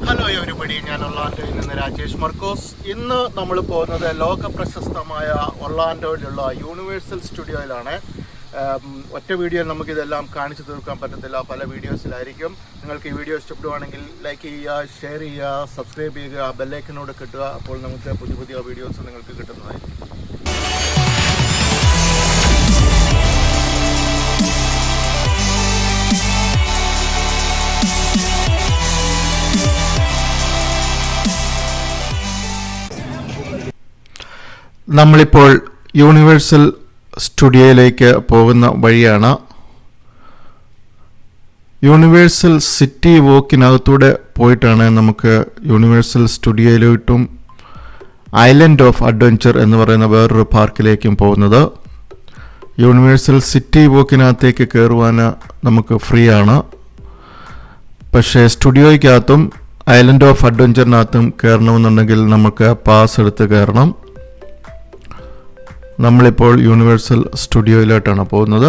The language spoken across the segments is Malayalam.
ഹലോ എവരിബഡി, ഞാൻ ഒർലാൻഡോയിൽ നിന്ന് രാജേഷ് മർക്കോസ്. ഇന്ന് നമ്മൾ പോകുന്നത് ലോക പ്രശസ്തമായ ഒർലാൻഡോയിലുള്ള യൂണിവേഴ്സൽ സ്റ്റുഡിയോയിലാണ്. ഒറ്റ വീഡിയോയിൽ നമുക്കിതെല്ലാം കാണിച്ചു തീർക്കാൻ പറ്റത്തില്ല, പല വീഡിയോസിലായിരിക്കും. നിങ്ങൾക്ക് ഈ വീഡിയോ ഇഷ്ടപ്പെടുവാണെങ്കിൽ ലൈക്ക് ചെയ്യുക, ഷെയർ ചെയ്യുക, സബ്സ്ക്രൈബ് ചെയ്യുക, ബെല്ലൈക്കനോട് കിട്ടുക. അപ്പോൾ നമുക്ക് പുതിയ പുതിയ വീഡിയോസ് നിങ്ങൾക്ക് കിട്ടുന്നതായിരിക്കും. നമ്മളിപ്പോൾ യൂണിവേഴ്സൽ സ്റ്റുഡിയോയിലേക്ക് പോകുന്ന വഴിയാണ്. യൂണിവേഴ്സൽ സിറ്റി വോക്കിനകത്തൂടെ പോയിട്ടാണ് നമുക്ക് യൂണിവേഴ്സൽ സ്റ്റുഡിയോയിലോട്ടും ഐലൻഡ് ഓഫ് അഡ്വഞ്ചർ എന്ന് പറയുന്ന വേറൊരു പാർക്കിലേക്കും പോകുന്നത്. യൂണിവേഴ്സൽ സിറ്റി വോക്കിനകത്തേക്ക് കയറുവാൻ നമുക്ക് ഫ്രീ ആണ്. പക്ഷേ സ്റ്റുഡിയോയ്ക്കകത്തും ഐലൻഡ് ഓഫ് അഡ്വഞ്ചറിനകത്തും കയറണമെന്നുണ്ടെങ്കിൽ നമുക്ക് പാസ് എടുത്ത് കയറണം. നമ്മളിപ്പോൾ യൂണിവേഴ്സൽ സ്റ്റുഡിയോയിലോട്ടാണ് പോകുന്നത്.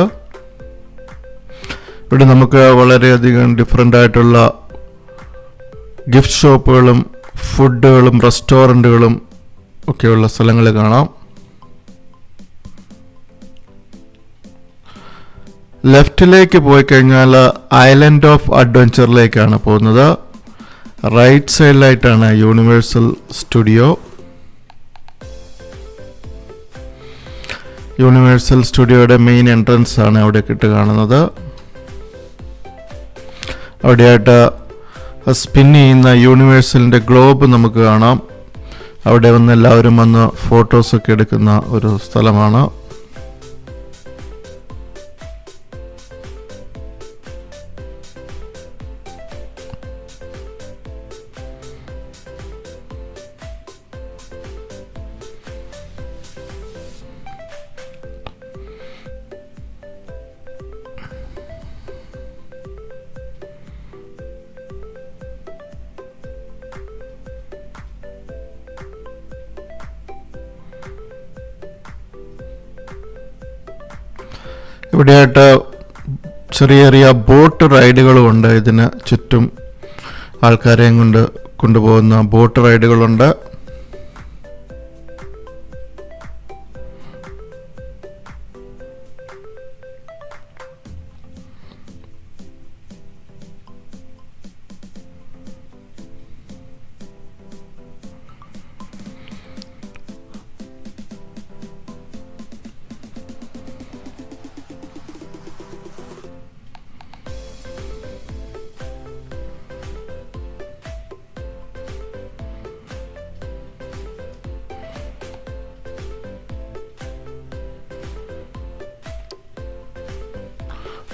ഇവിടെ നമുക്ക് വളരെയധികം ഡിഫറെൻ്റ് ആയിട്ടുള്ള ഗിഫ്റ്റ് ഷോപ്പുകളും ഫുഡുകളും റെസ്റ്റോറൻറ്റുകളും ഒക്കെയുള്ള സ്ഥലങ്ങൾ കാണാം. ലെഫ്റ്റിലേക്ക് പോയി കഴിഞ്ഞാൽ ഐലൻഡ് ഓഫ് അഡ്വഞ്ചറിലേക്കാണ് പോകുന്നത്. റൈറ്റ് സൈഡിലായിട്ടാണ് യൂണിവേഴ്സൽ സ്റ്റുഡിയോ. യൂണിവേഴ്സൽ സ്റ്റുഡിയോയുടെ മെയിൻ എൻട്രൻസ് ആണ് അവിടെ ഇട്ട് കാണുന്നത്. അവിടെയായിട്ട് സ്പിൻ ചെയ്യുന്ന യൂണിവേഴ്സലിൻ്റെ ഗ്ലോബ് നമുക്ക് കാണാം. അവിടെ വന്ന് എല്ലാവരും വന്ന് ഫോട്ടോസൊക്കെ എടുക്കുന്ന ഒരു സ്ഥലമാണ്. ഇവിടെയായിട്ട് ചെറിയ ചെറിയ ബോട്ട് റൈഡുകളും ഉണ്ട്. ഇതിന് ചുറ്റും ആൾക്കാരെയും കൊണ്ടുപോകുന്ന ബോട്ട് റൈഡുകളുണ്ട്.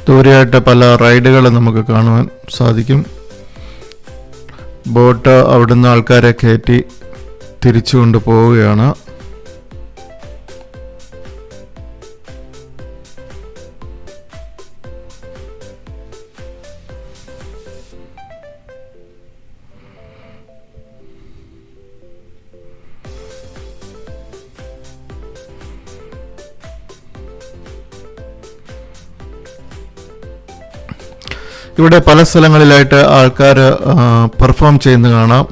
ദൂരെയായിട്ട് പല റൈഡുകൾ നമുക്ക് കാണുവാൻ സാധിക്കും. ബോട്ട് അവിടുന്ന് ആൾക്കാരെ കയറ്റി തിരിച്ചു കൊണ്ടുപോവുകയാണ്. ഇവിടെ പല സ്ഥലങ്ങളിലായിട്ട് ആൾക്കാർ പെർഫോം ചെയ്യുന്നത് കാണാം.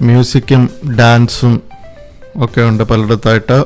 മ്യൂസിക്കും ഡാൻസും ഒക്കെ ഉണ്ട് പലയിടത്തായിട്ട്.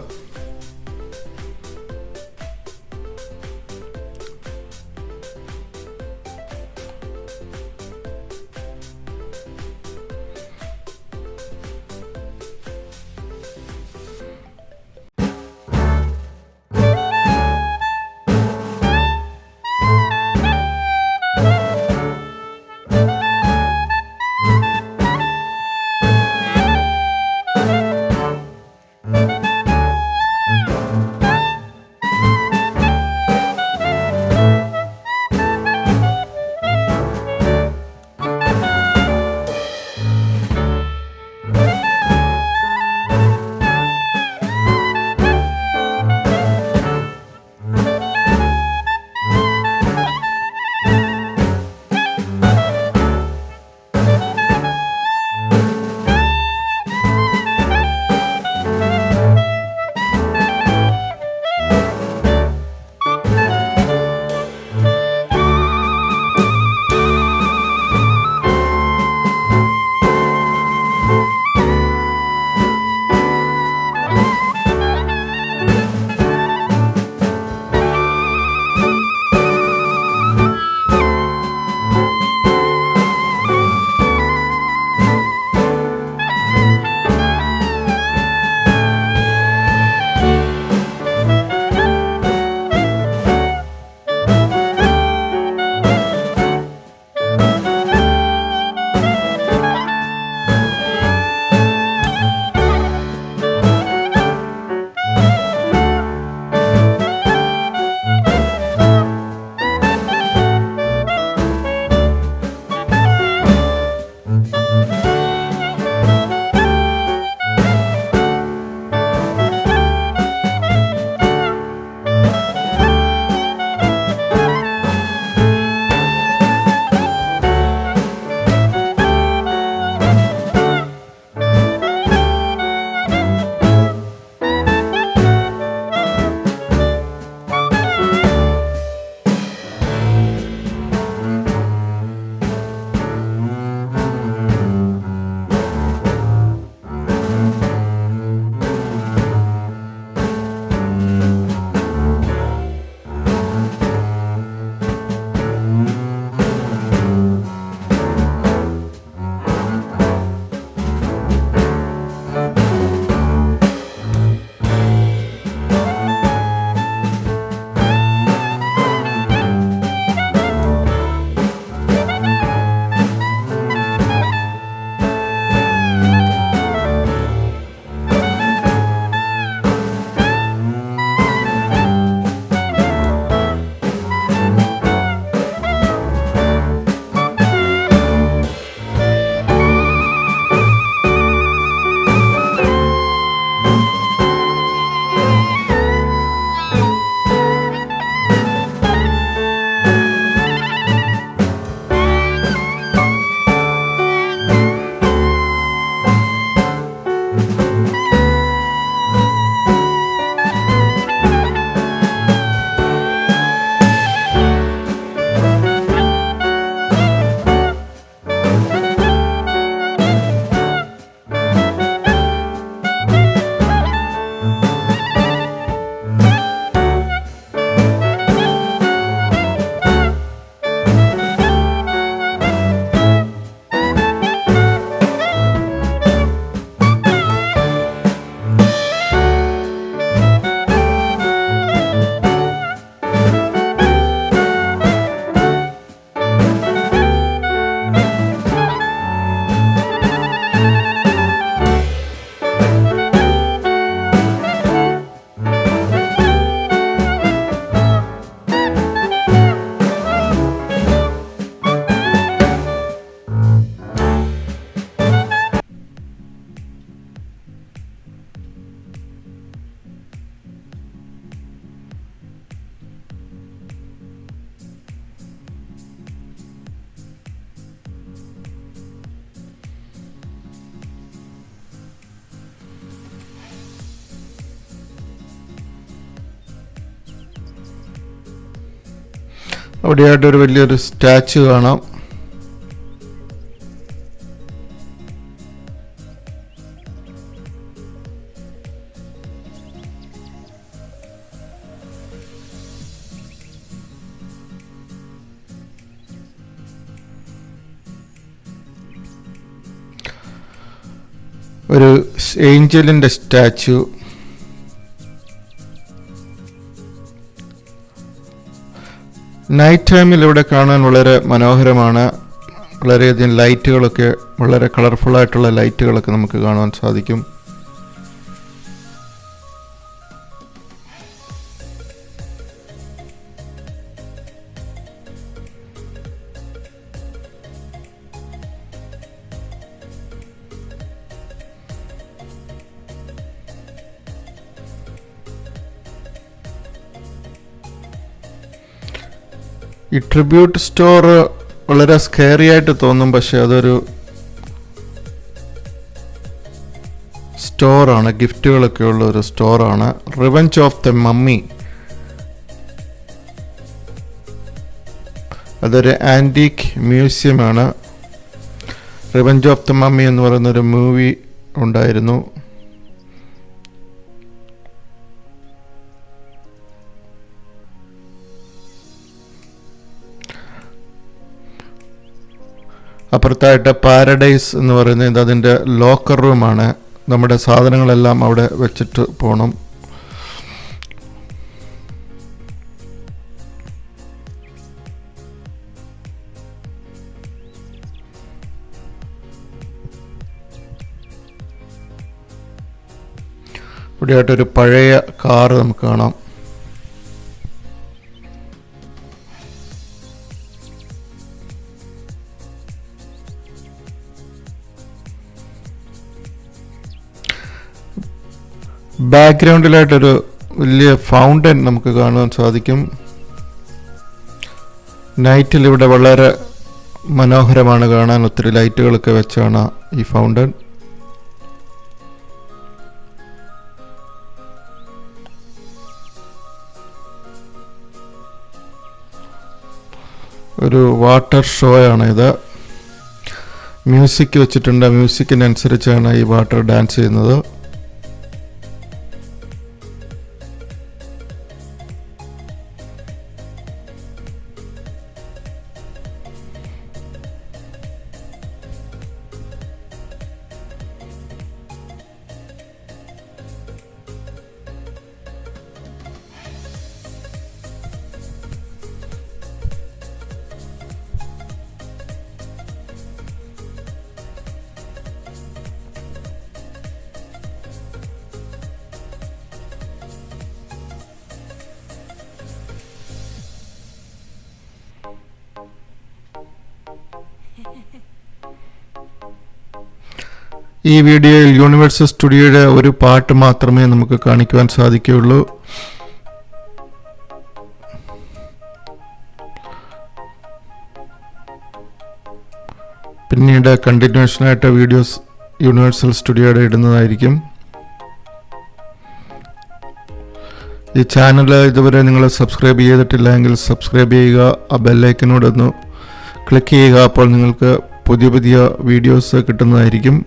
അവിടെയായിട്ടൊരു വലിയൊരു സ്റ്റാച്ചു കാണാം. ഒരു ഏഞ്ചലിൻ്റെ സ്റ്റാച്ചു. നൈറ്റ് ടൈമിൽ ഇവിടെ കാണാൻ വളരെ മനോഹരമാണ്. വളരെയധികം ലൈറ്റുകളൊക്കെ, വളരെ കളർഫുള്ളായിട്ടുള്ള ലൈറ്റുകളൊക്കെ നമുക്ക് കാണാൻ സാധിക്കും. ഈ ട്രിബ്യൂട്ട് സ്റ്റോർ വളരെ സ്കെയറി ആയിട്ട് തോന്നും, പക്ഷെ അതൊരു സ്റ്റോറാണ്. ഗിഫ്റ്റുകളൊക്കെ ഉള്ള ഒരു സ്റ്റോറാണ്. റിവെഞ്ച് ഓഫ് ദ മമ്മി, അതൊരു ആൻറ്റീക്ക് മ്യൂസിയമാണ്. റിവെഞ്ച് ഓഫ് ദ മമ്മി എന്ന് പറയുന്നൊരു മൂവി ഉണ്ടായിരുന്നു. അപ്പുറത്തായിട്ട് പാരഡൈസ് എന്ന് പറയുന്നത് അതിൻ്റെ ലോക്കർ റൂമാണ്. നമ്മുടെ സാധനങ്ങളെല്ലാം അവിടെ വെച്ചിട്ട് പോകണം. ഇവിടെയായിട്ടൊരു പഴയ കാറ് നമുക്ക് കാണാം. ബാക്ക്ഗ്രൗണ്ടിലായിട്ടൊരു വലിയ ഫൗണ്ടൻ നമുക്ക് കാണാൻ സാധിക്കും. നൈറ്റിൽ ഇവിടെ വളരെ മനോഹരമാണ് കാണാൻ. ഒത്തിരി ലൈറ്റുകളൊക്കെ വെച്ചാണ് ഈ ഫൗണ്ടൻ. ഒരു വാട്ടർ ഷോ ആണ് ഇത്. മ്യൂസിക് വെച്ചിട്ടുണ്ട്. മ്യൂസിക്കിനനുസരിച്ചാണ് ഈ വാട്ടർ ഡാൻസ് ചെയ്യുന്നത്. ഈ വീഡിയോയിൽ യൂണിവേഴ്സൽ സ്റ്റുഡിയോയുടെ ഒരു പാട്ട് മാത്രമേ നമുക്ക് കാണിക്കുവാൻ സാധിക്കുകയുള്ളൂ. പിന്നീട് കണ്ടിന്യൂഷനായിട്ട് വീഡിയോസ് യൂണിവേഴ്സൽ സ്റ്റുഡിയോയുടെ ഇടുന്നതായിരിക്കും. ഈ ചാനൽ ഇതുവരെ നിങ്ങൾ സബ്സ്ക്രൈബ് ചെയ്തിട്ടില്ല എങ്കിൽ സബ്സ്ക്രൈബ് ചെയ്യുക. ആ ബെല്ലൈക്കനോടൊന്ന് ക്ലിക്ക് ചെയ്യുക. അപ്പോൾ നിങ്ങൾക്ക് പുതിയ പുതിയ വീഡിയോസ് കിട്ടുന്നതായിരിക്കും.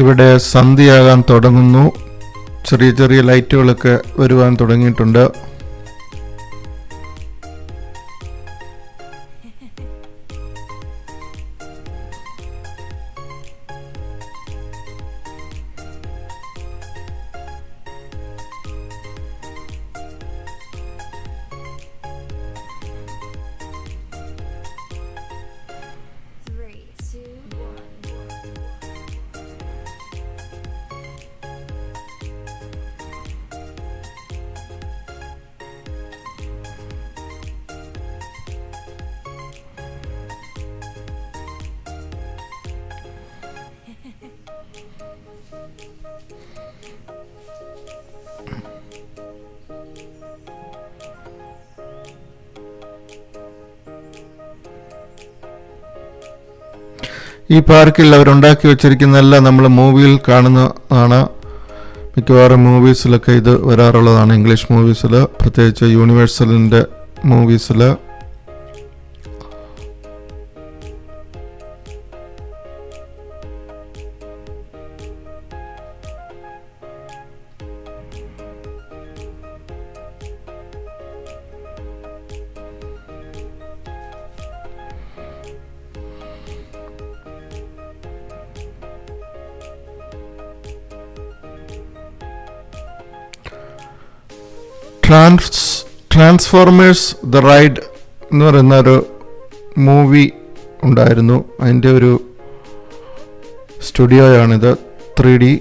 ഇവിടെ സന്ധ്യയാകാൻ തുടങ്ങുന്നു. ചെറിയ ചെറിയ ലൈറ്റുകളൊക്കെ വരുവാൻ തുടങ്ങിയിട്ടുണ്ട്. ഈ പാർക്കിൽ അവരുണ്ടാക്കി വെച്ചിരിക്കുന്നതെല്ലാം നമ്മൾ മൂവിയിൽ കാണുന്നതാണ്. മിക്കവാറും മൂവീസിലൊക്കെ ഇത് വരാറുള്ളതാണ്. ഇംഗ്ലീഷ് മൂവീസിൽ, പ്രത്യേകിച്ച് യൂണിവേഴ്സലിൻ്റെ മൂവീസിൽ. ട്രാൻസ്ഫോർമേഴ്സ് ദ റൈഡ് എന്ന് പറയുന്ന ഒരു മൂവി ഉണ്ടായിരുന്നു. അതിൻ്റെ ഒരു സ്റ്റുഡിയോയാണിത്, 3D.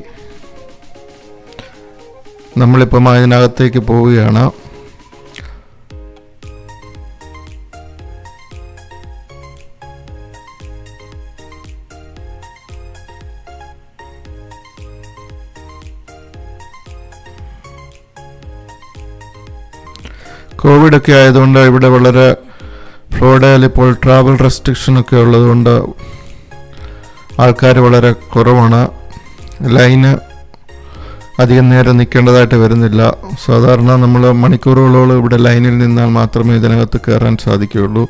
നമ്മളിപ്പം അതിനകത്തേക്ക് പോവുകയാണ്. കോവിഡൊക്കെ ആയതുകൊണ്ട് ഇവിടെ വളരെ ഫ്ലോറിഡയിൽ ഇപ്പോൾ ട്രാവൽ റെസ്ട്രിക്ഷനൊക്കെ ഉള്ളതുകൊണ്ട് ആൾക്കാർ വളരെ കുറവാണ്. ലൈന് അധികം നേരം നിൽക്കേണ്ടതായിട്ട് വരുന്നില്ല. സാധാരണ നമ്മൾ മണിക്കൂറുകളോളം ഇവിടെ ലൈനിൽ നിന്നാൽ മാത്രമേ ഇതിനകത്ത് കയറാൻ സാധിക്കുകയുള്ളൂ.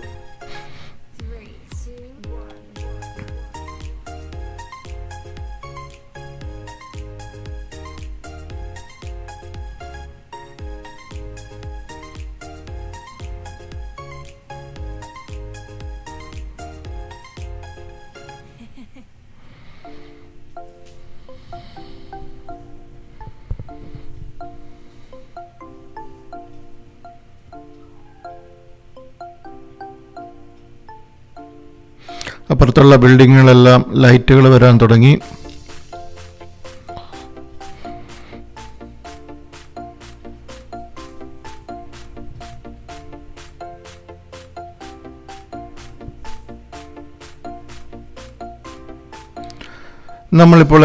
അപ്പുറത്തുള്ള ബിൽഡിങ്ങുകളെല്ലാം ലൈറ്റുകൾ വരാൻ തുടങ്ങി. നമ്മളിപ്പോൾ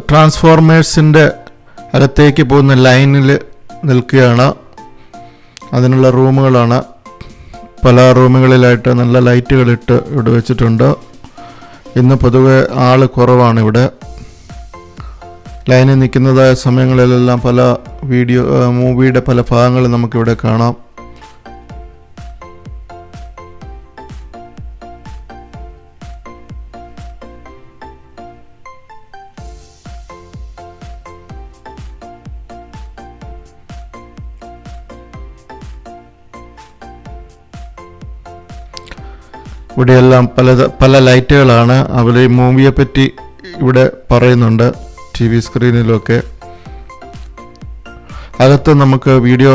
ട്രാൻസ്ഫോർമേഴ്സിൻ്റെ അകത്തേക്ക് പോകുന്ന ലൈനിൽ നിൽക്കുകയാണ്. അതിനുള്ള റൂമുകളാണ്. പല റൂമുകളിലായിട്ട് നല്ല ലൈറ്റുകളിട്ട് ഇവിടെ വെച്ചിട്ടുണ്ട്. ഇന്ന് പൊതുവെ ആൾ കുറവാണ് ഇവിടെ. ലൈനിൽ നിൽക്കുന്നതായ സമയങ്ങളിലെല്ലാം പല മൂവിയുടെ പല ഭാഗങ്ങൾ നമുക്കിവിടെ കാണാം. ഇവിടെയെല്ലാം പല ലൈറ്റുകളാണ്. അവർ ഈ മൂവിയെ പറ്റി ഇവിടെ പറയുന്നുണ്ട് TV സ്ക്രീനിലൊക്കെ. അകത്ത് നമുക്ക് വീഡിയോ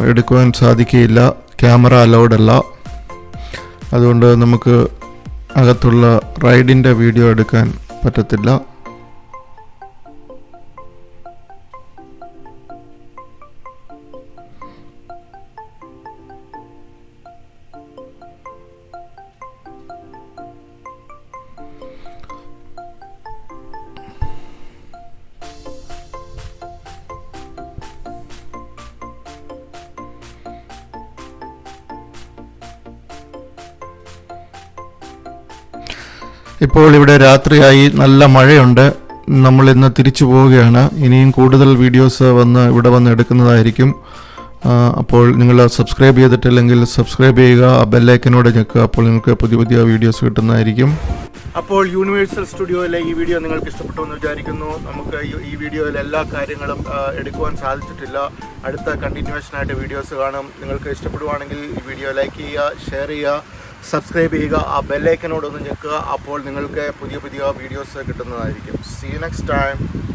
എടുക്കുവാൻ സാധിക്കുകയില്ല, ക്യാമറ അലൗഡ് അല്ല. അതുകൊണ്ട് നമുക്ക് അകത്തുള്ള റൈഡിൻ്റെ വീഡിയോ എടുക്കാൻ പറ്റത്തില്ല. ഇപ്പോൾ ഇവിടെ രാത്രിയായി, നല്ല മഴയുണ്ട്. നമ്മൾ ഇന്ന് തിരിച്ചു പോവുകയാണ്. ഇനിയും കൂടുതൽ വീഡിയോസ് ഇവിടെ വന്ന് എടുക്കുന്നതായിരിക്കും. അപ്പോൾ നിങ്ങൾ സബ്സ്ക്രൈബ് ചെയ്തിട്ടില്ലെങ്കിൽ സബ്സ്ക്രൈബ് ചെയ്യുക, ആ ബെല്ലൈക്കനോട് ഞെക്കുക. അപ്പോൾ നിങ്ങൾക്ക് പുതിയ പുതിയ വീഡിയോസ് കിട്ടുന്നതായിരിക്കും. അപ്പോൾ യൂണിവേഴ്സൽ സ്റ്റുഡിയോയിലെ ഈ വീഡിയോ നിങ്ങൾക്ക് ഇഷ്ടപ്പെട്ടു എന്ന് വിചാരിക്കുന്നു. നമുക്ക് ഈ വീഡിയോയിൽ എല്ലാ കാര്യങ്ങളും എടുക്കുവാൻ സാധിച്ചിട്ടില്ല. അടുത്ത കണ്ടിന്യൂവേഷനായിട്ട് വീഡിയോസ് കാണും. നിങ്ങൾക്ക് ഇഷ്ടപ്പെടുവാണെങ്കിൽ ഈ വീഡിയോ ലൈക്ക് ചെയ്യുക, ഷെയർ ചെയ്യുക, സബ്സ്ക്രൈബ് ചെയ്യുക, ആ ബെല്ലൈക്കനോടൊന്ന് ഞെക്കുക. അപ്പോൾ നിങ്ങൾക്ക് പുതിയ പുതിയ വീഡിയോസ് കിട്ടുന്നതായിരിക്കും. See you next time.